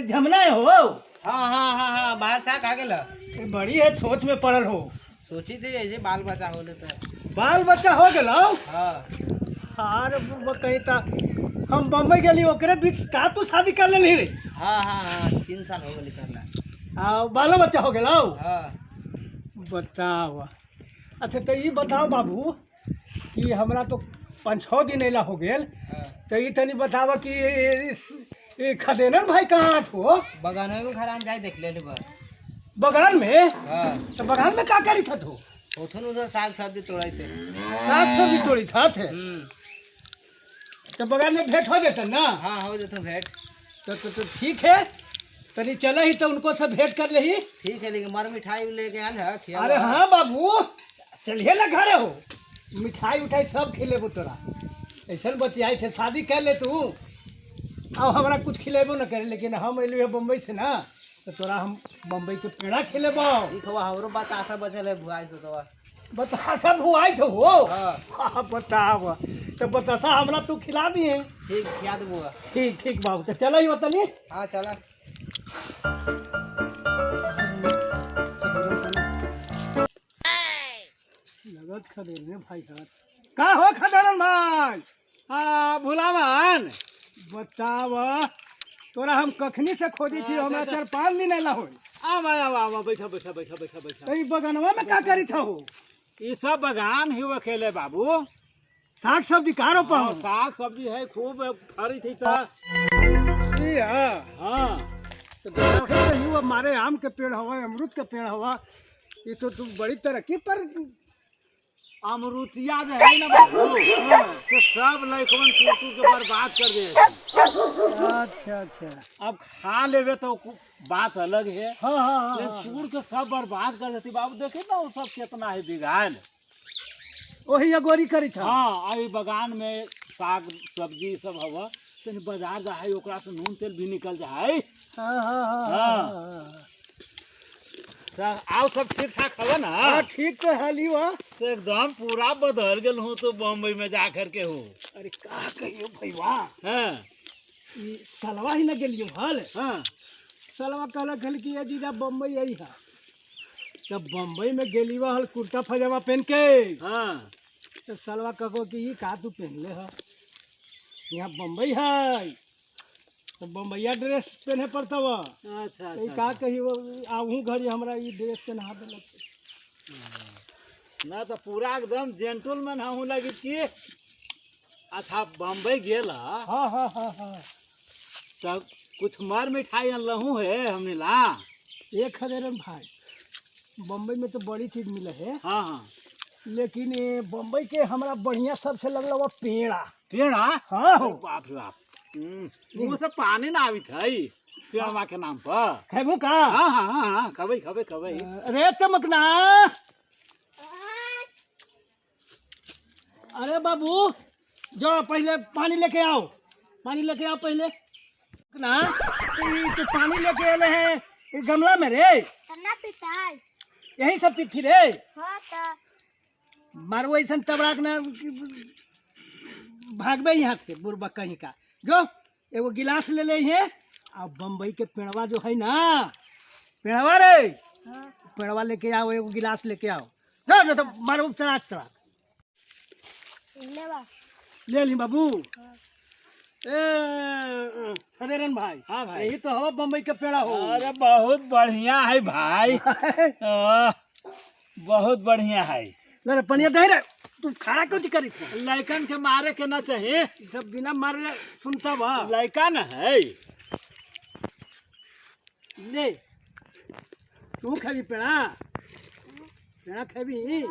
झमना है हो। हाँ हाँ हाँ हाँ बाहर से आ गेल। बड़ी है सोच में पड़ल हो। सोची थी ऐसे बाल बच्चा होले तो। बाल बच्चा हो गया। हाँ हार कहीं था हम बम्बई गली ओकरे बीच का तू शादी कर ले रे। हाँ हाँ हाँ 3 साल हो गए करना। बालो बच्चा हो गया। हाँ बताओ। अच्छा तो ये बताओ बाबू कि हमरा तो 5-6 दिन अला हो गए। हाँ तो ये तनी बतावा कि खदेनन भाई कहाँ हो। बगानों में खरान जाए देख ले बगान में। हाँ तो बगान में का करी था तू। उथुन उधर साग सब्जी तोड़ाई थे। साग सब्जी तोड़ी था थे। तो बगान में भेंट हो जाता ना। हाँ हो जाता भेंट। तो ठीक है तनी चले ही तो उनको से भेंट कर ले ही। ठीक है लेकिन मर मिठाई लेके आल है अरे हाँ बाबू चलिए ना घरे हो। मिठाई उठाई सब खिलेबो तोरा। ऐसा बतियाई थे शादी कर ले तू। अब हमारा कुछ खिलेबो न करे लेकिन हम अलिए बम्बई से ना तो तोरा हम बम्बई के पेड़ा खिलेबो। ठीक हुआ हमरो बात आशा बचल है भुआई तो बता सब हुआ तो हो। हाँ बताओ तो बतासा हमरा तू खिला दिए। ठीक खिया देबो। ठीक ठीक बाबू तो चलो ही तनी। हाँ चला लगत खदेने भाई हाथ का हो खदेरन भाई। हाँ भुलावन बताव तोरा हम कखनी से खोजी थी हमरा 4-5 दिन अला हो। बैठा बैठा बैठा बैठा बैठा। तो बगनवा में का करी था हो। ये सब बगान ही अकेले बाबू। साग सब्जी का रोपा हो। साग सब्जी है खूब फरी थी तो। हाँ तो देखे तो ही हमारे आम के पेड़ हवा अमरूद के पेड़ हवा। ये तो तू बड़ी तरक्की पर। अमरूतिया जो है ना बाबू से सब लड़कवन टूट के बर्बाद कर दे। अच्छा अच्छा अब खा लेवे तो बात अलग है। हाँ हाँ लेकिन हाँ टूट के सब बर्बाद कर देती बाबू। देखे ना वो सब कितना है बिगाड़। वही अगोरी करी था। हाँ अभी बगान में साग सब्जी सब हवा तनी बाजार जा है ओकरा से नून तेल भी निकल जा है। हाँ हाँ हाँ हाँ आओ सब ठीक ठाक हवा ना। हाँ ठीक तो हाली हुआ। तो एकदम पूरा बदल गल हूँ तो बम्बई में जा कर के हो। अरे का कहियो भैया हाँ ई सलवा ही न गेलियो हल। हाँ सलवा कहलक हल कि ये जीजा बम्बई आई है। जब बम्बई में गेली हुआ हल कुर्ता पजामा पहन के। हाँ तो सलवा कहो कि ये का तू पहनले है यहाँ बम्बई है तो बम्बईया ड्रेस पहने पड़ता वा। अच्छा तो का अच्छा कहियो आहू घड़ी हमरा ये ड्रेस पहना देलक। ना तो पूरा एकदम जेंटलमैन हूँ लगी कि। अच्छा बम्बई गेला हाँ हाँ हाँ हाँ तो कुछ मर मिठाई अनलहूँ है हमने ला। एक हजारन भाई बम्बई में तो बड़ी चीज मिले है। हाँ हाँ लेकिन ये बम्बई के हमरा बढ़िया सबसे लगल हुआ पेड़ा। पेड़ा। हाँ हो बाप रे बाप मुँह से पानी ना आवी थी पेड़वा के नाम पर। खेबू का। हाँ हाँ हाँ हाँ खबई खबई खबई। अरे चमकना। अरे बाबू जाओ पहले पानी लेके आओ। पानी लेके आओ पहले ना। तो पानी लेके आले हैं ये गमला में रे। तना पिटाई। यही सब पीठी रे। हाँ ता। मारो ऐसा तबड़ाक ना भागबे यहाँ से बुरबा कहीं का। जो एगो गिलास ले ले हैं और बम्बई के पेड़वा जो है ना पेड़वा रे। हाँ। पेड़वा लेके आओ एगो गिलास लेके आओ। जाओ ना तो मारो चढ़ाक चढ़ाक लेवा। ले ली बाबू। हाँ। हरेरन भाई। हाँ भाई। यही तो हो बम्बई का पेड़ा हो। अरे बहुत बढ़िया है भाई। बहुत बढ़िया है। ले पनिया दे रे तू खड़ा क्यों करी थे। लड़कन के मारे के ना चाहिए। सब बिना मारे सुनता बा। लड़का न है। ले तू खाबी पेड़ा पेड़ा खाबी हैं।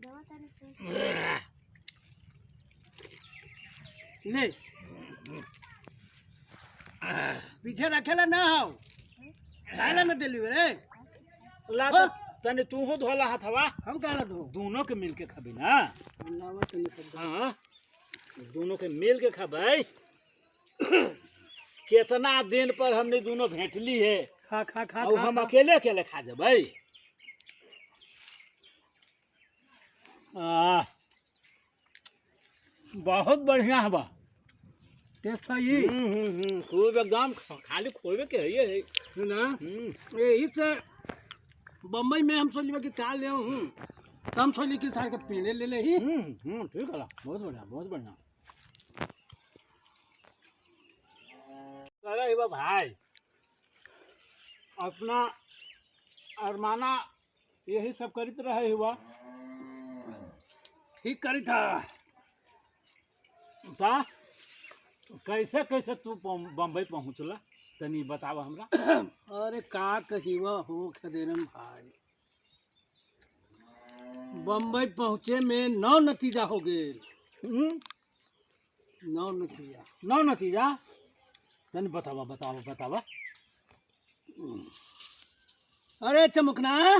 दवा तारी से। ले पीछे रखेला ना हो खाला न दिली रे। ला हाँ। तने तू हो धोला हथवा। हम कहला दो दोनों के मिल के खबी ना। लावा तनी सब। हाँ दोनों के मिल के खबाई। कितना दिन पर हमने दोनों भेंटली है। खा खा खा और हम अकेले अकेले खा जबै। बहुत बढ़िया है बा। टेस्ट है ये खूब एकदम खाली खोलवे के है ये ना। यही से बम्बई में हम सोच कि का ले हूँ, तो हम सोच कि सारे के पेड़े ले ले ही। ठीक है, बहुत बढ़िया बहुत बढ़िया। अरे बा भाई, अपना अरमाना यही सब करित रहे हुआ। ठीक करी था। ता कैसे कैसे तू बम्बई पहुँचला तनी बतावा हमरा। अरे का कहिवा हो खदेरन भाई, बम्बई पहुँचे में 9 नतीजा हो गए। 9 नतीजा। नौ नतीजा तनी बतावा बतावा बतावा। अरे चमकना,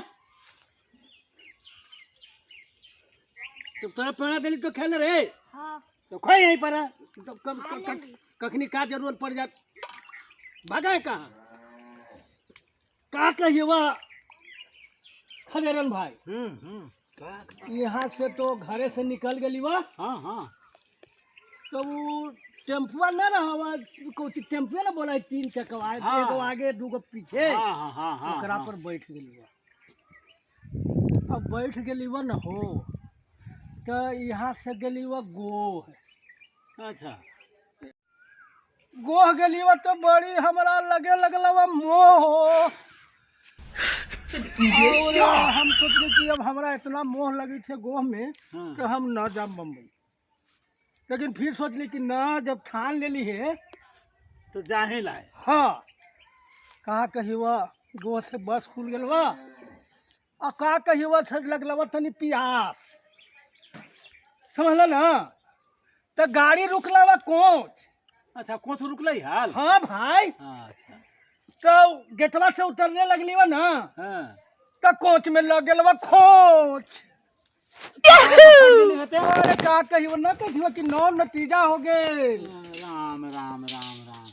तो तोरा पेड़ा दिली तो खेल रे, हाँ तो खोई यहीं पर है। तो कखनी का जरूरत पड़ जात भागा कहाँ का कहिएवा खदेरन भाई। यहाँ से तो घरे से निकल गली वा, हाँ हाँ तो वो टेम्पुआ न रहा, कुछ टेम्पुआ ना बोला 3 चकवा, हाँ। एगो आगे 2 पीछे, हाँ हाँ हाँ हाँ ओकरा हाँ। पर बैठ गेली बा। अब बैठ गेली बा न हो, तो यहाँ से गेली बा गोह। अच्छा गोह गेली बा तो बड़ी हमरा लगे लगला बा मोह। और हम सोचले कि अब हमरा इतना मोह लगी थे गोह में, हाँ। तो हम न जाम बम्बई। लेकिन फिर सोचली कि ना, जब ठान लेली है तो जाहे लाए। हाँ, कहा कहिवा गोह से बस खुल गल बा, और का कहिवा से लगल बा तनी प्यास, समझल ना। तो गाड़ी रुकला बा कोच। अच्छा कौन सा रुकल हाल। हाँ भाई, अच्छा तो गेटवा से उतरने लगली बा ना, हाँ। तो कोच में लग गल बा खोच। अरे का कहिवा ना कहिवा कि 9 नतीजा हो गए। राम राम राम राम।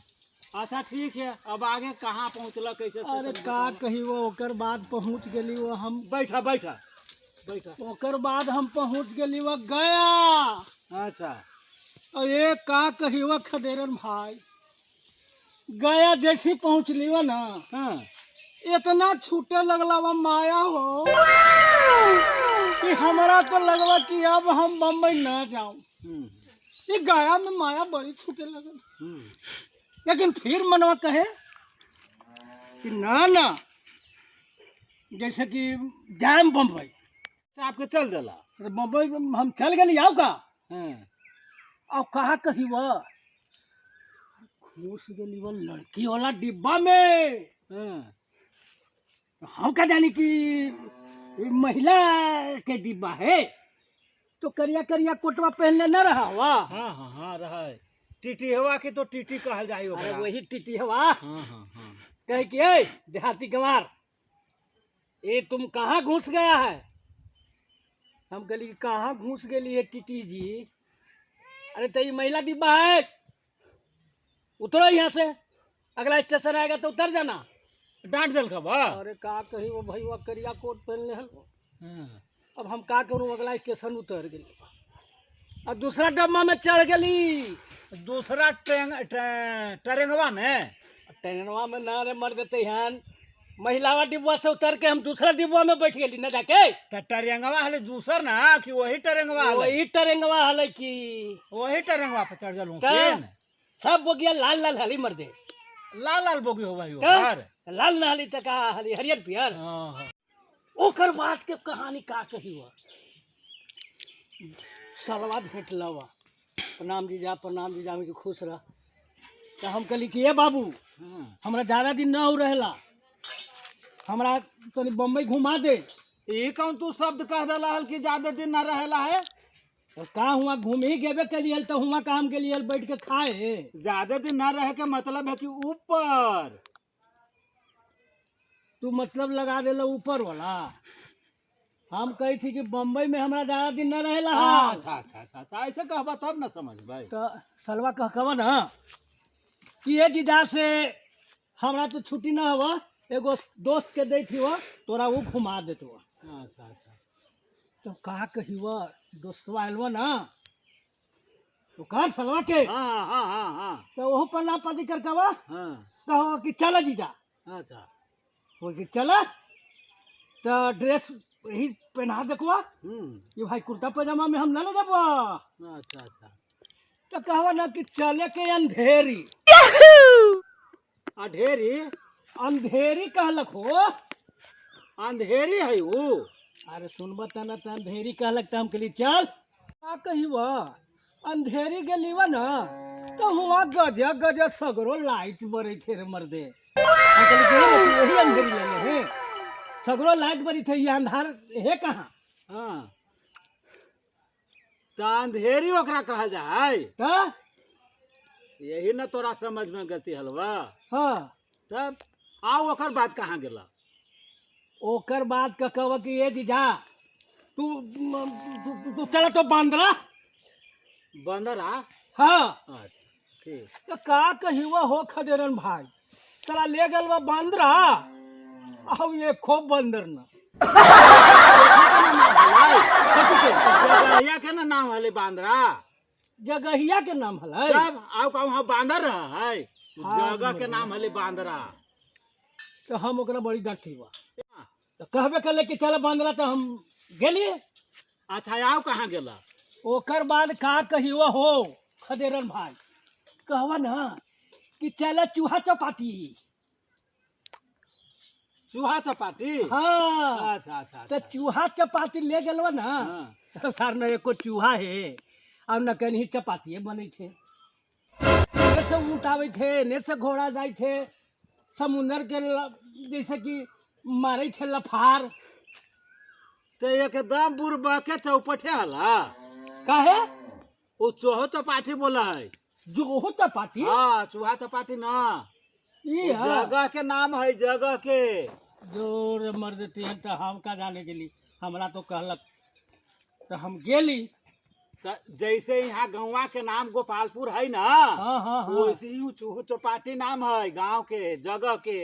अच्छा ठीक है, अब आगे कहाँ पहुँचला कैसे से अरे तनी का बतावा। कहिवा, ओकर बाद पहुँच गेली वो हम, बैठा बैठा बैठा। ओकर बाद हम पहुँच गेली वो गया। अच्छा और ये का कहिवा खदेरन भाई, गया जैसी पहुँचली वो ना, हाँ। इतना छूटे लगला वो माया हो कि हमारा तो लगवा कि अब हम बम्बई न जाऊं। ये गया में माया बड़ी छूटे लगल। लेकिन फिर मनवा कहे कि ना ना, जैसे कि जाए बम्बई, आपके चल दिला। तो बम्बई हम चल गए आओ का। हाँ। और कहा कही वह घुस गई वो लड़की वाला डिब्बा में। हाँ। हम क्या जानी कि महिला के डिब्बा है, तो करिया करिया कोटवा पहनले न रहा वाह। हाँ हाँ हाँ रहा है। टीटी हवा के तो टीटी कहल जाए अरे ओकरा। वही टीटी हवा। हाँ हाँ हाँ। कहे कि ए देहाती गंवार, ये तुम कहाँ घुस गया है। हम कहली कि कहाँ घुस गई है टीटी जी। अरे तो ये महिला डिब्बा है, उतरो यहाँ से, अगला स्टेशन आएगा तो उतर जाना। डांट दिल का बा। अरे का कही वो भैया करिया कोट पहनले हल। हाँ। अब हम का करूँ, अगला स्टेशन उतर गई और दूसरा डब्बा में चढ़ गली। दूसरा ट्रेंगवा में। ट्रेनवा में ना रे मर देते हैं, महिलावा डिब्बा से उतर के हम दूसरा डिब्बा में बैठ गई ना जाके। तो ट्रेंगवा हले दूसर ना कि वही ट्रेंगवा हले। वही ट्रेंगवा हल की। वही ट्रेंगवा पे चढ़ जलूं। त सब बोगिया लाल लाल हली मर दे। लाल लाल बोगी हो भाई त ओकर। लाल न हली त का हली हरियर पियर। हाँ हाँ। ओकर बात के कहानी का कही हुआ। सलवा भेट लवा, प्रणाम जीजा में कि खुश रह। तो हम कहली कि ए बाबू, हाँ। हमरा ज़्यादा दिन ना हो रहेला, हमरा तनी बम्बई घुमा दे। ये कौन तू शब्द कह दिला हल कि ज्यादा दिन ना रहेला है। तो का हुआ घूम ही गेबे के लिए, तो हुआ काम के लिए बैठ के खाए। ज्यादा दिन ना रहे का मतलब है कि ऊपर। तू मतलब लगा दे ऊपर वाला। हम कही थी कि बम्बई में हमरा ज़्यादा दिन न रहेला। अच्छा अच्छा अच्छा अच्छा, ऐसे कहबा तब ना समझ भाई। तो सलवा कहवा ना कि ये जीजा से हमरा तो छुट्टी ना हुआ, एगो दोस्त के दी थी वो, तोरा वो घुमा देते वो। अच्छा अच्छा। तो कहा कही वो दोस्तवा आयलवा ना, तो कर सलवा के हाँ हाँ हाँ हाँ तो वो पन्ना पाती कर कवा हाँ कहो कि चला जीजा अच्छा बोल कि चला तो ड्रेस यही पहना देखवा ये भाई कुर्ता पजामा में हम ना ले जाबो अच्छा अच्छा तो कहवा ना कि चले के अंधेरी ढेरी अंधेरी कहलक हो अंधेरी है वो अरे सुनबा तना त अंधेरी कहलक त हम कहली चल का कही वो अंधेरी गेलीवा ना तो हुआ गजा गजा सगरो लाइट बरे थे रे मर्दे हम कहली कि यही अंधेरी ले ले हे सगरो लाइट बरी थे ये अंधार है कहाँ हाँ तो अंधेरी ओकरा कहल जा है तो यही न तोरा समझ में गलती हलवा हाँ तब आओ ओकर बात कहाँ गेला ओकर बात का कहवा कि ये जीजा तू तू चला तो बांद्रा बंदरा हाँ अच्छा ठीक तो का कही वो हो खदेरन भाई चला ले गल वो बांद्रा अब ये खूब बंदर ना जगहिया के ना नाम हले बांदरा जगहिया के नाम हलै तब आओ का वहाँ बांदर रहा है जगह के नाम हले बांदरा तो हम ओकरा बड़ी डांटी बा तो कहबे कले कि चल बांद्रा तो हम गेलिए अच्छा आओ कहाँ गेला ओकर बाद का कही वो हो खदेरन भाई कहवा ना कि चल चूहा चपाती चूहा चपाती हाँ अच्छा अच्छा तो चूहा चपाती ले गलवा ना हाँ। तो सर न एको चूहा है और न कहीं चपाती बने थे ने से ऊँट आवे थे ने से घोड़ा जाए थे समुंदर के जैसे कि मारे थे लफार तो एकदम बुरबा के चौपटे हला काहे वो चूहो चपाटी बोला है जो हो चपाती हाँ चूहा चपाटी ना ये वो जगह के नाम है जगह के जोर मर देती है तो हम का जाने के लिए हमरा तो कहलक तो हम गेली तो जैसे यहाँ गौवा के नाम गोपालपुर है ना हाँ हाँ हाँ वैसे ही चूहो चौपाटी नाम है गांव के जगह के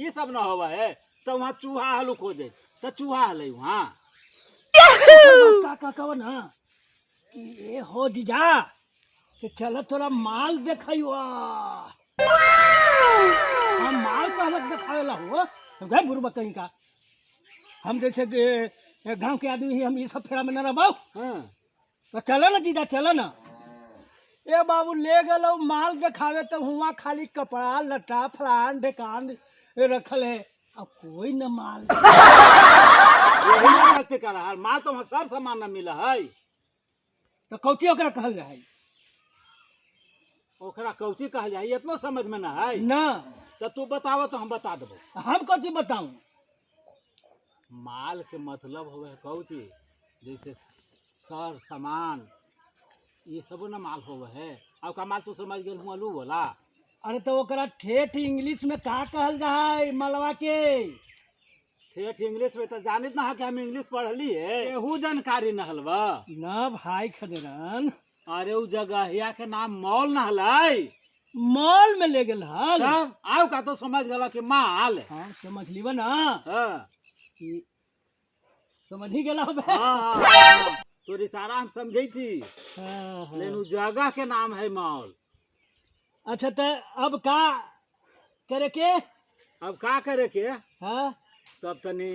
ये सब न होवा है तो वहाँ चूहा हलू खोजे तो चूहा हले वहाँ का कहो ना कि ये हो जीजा तो चलो थोड़ा माल देखाइवा हम माल कहलक देखावेला हो तो गए बुरबा कहीं का हम जैसे कि गांव के आदमी ही हम ये सब फेरा में न रहो हाँ तो चलो ना जीजा चलो ना ए बाबू ले गलो माल देखावे तो हुआ खाली कपड़ा लटा फलान ढेकान रखल है अब कोई न माल यही ना गलती कर रहा है माल तो वहाँ सर सामान न मिला है तो कौची ओकरा कहल जाए ओकरा कौची कह जाए इतना समझ में ना है ना तो तू बतावा तो हम बता देबो हम कौची बताऊं माल के मतलब होवे कौची जैसे सर सामान ये सब ना माल होवे है अब का माल तू समझ गेल हुआ लू बोला अरे तो ओकरा ठेठ इंग्लिश में का कहल जाए मलवा के ठेठ इंग्लिश में तो जानित ना है कि हम इंग्लिश पढ़ली है एहू जानकारी न हलवा ना भाई खदेरन अरे उ जगहिया के नाम मॉल न हलाई मॉल में ले गेल हल तब आओ का तो समझ गला कि माल हाँ समझ लीबा ना हाँ कि समझ ही गेला होबे हाँ, हाँ, तो इशारा हम समझे थी हाँ, हाँ। लेकिन उ जगह के नाम है मॉल अच्छा तो अब का करे के अब का करे के हाँ तब तनी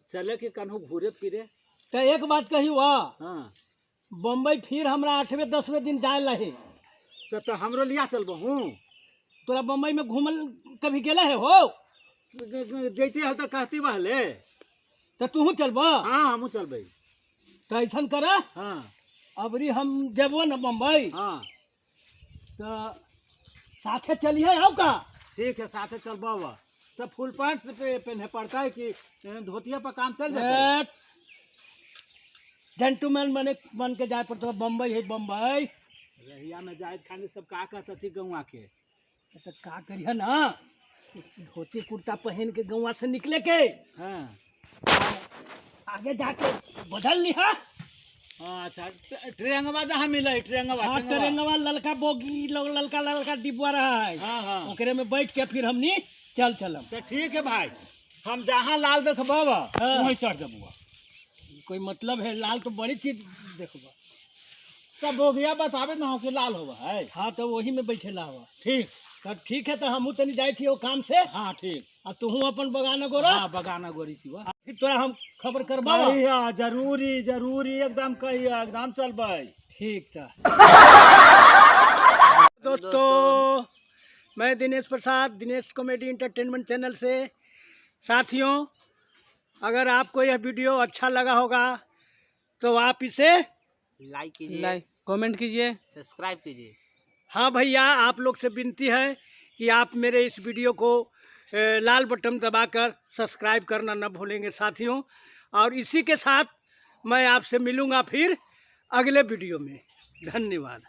चले के कन्हू घूरे फिरे तो एक बात कही हुआ हाँ बम्बई फिर हमरा 8वें 10वें दिन जाए लहे तो हमरो लिया चलबहू तोरा बम्बई में घूमल कभी गेला है हो जैते हल तो कहती बहले तो तू चलबा हाँ हमू चलबे तो ऐसा कर हाँ अबरी हम जबो न बम्बई हाँ तो साथे चलिए आओ का ठीक है साथे चलबा तब फुल पैंट से पहने पड़ता है कि धोतिया पर काम चल जाता है जेंटलमैन बने बन के जाए पड़ता बम्बई है बम्बई रहिया में जाए खाने सब का कहता थी गौवा के तो का करिए ना धोती कुर्ता पहन के गौवा से निकले के हाँ आगे जाके बदल लिहा हाँ अच्छा ट्रेंगवा जहाँ मिले ट्रेंगवा हाँ ट्रेंगवा ललका बोगी ललका ललका डिब्बा रहा है हाँ हाँ ओकरे में बैठ के फिर हमनी चलम तो ठीक है भाई हम जहाँ लाल देखबा वहीं चढ़ जबुआ कोई मतलब है लाल तो बड़ी चीज देखबा तब बोगिया बतावे ना हो कि लाल होगा है। हाँ तो वही में बैठेला हुआ। ठीक। तब ठीक है, तो हमहू तनी जाए थी वो काम से, हाँ ठीक। और तुहू अपन बगान गोरा। हाँ बगाना गोरी सिवा। फिर तोरा हम खबर करबा। कहिया जरूरी जरूरी एकदम कहिया एकदम चलबै। ठीक था। दोस्तों, मैं Dinesh Prasad, Dinesh comedy entertainment channel से। साथियों, अगर आपको यह वीडियो अच्छा लगा होगा तो आप इसे लाइक कीजिए, लाइक कमेंट कीजिए। सब्सक्राइब कीजिए। हाँ भैया, आप लोग से विनती है कि आप मेरे इस वीडियो को लाल बटन दबाकर सब्सक्राइब करना न भूलेंगे साथियों। और इसी के साथ मैं आपसे मिलूँगा फिर अगले वीडियो में। धन्यवाद।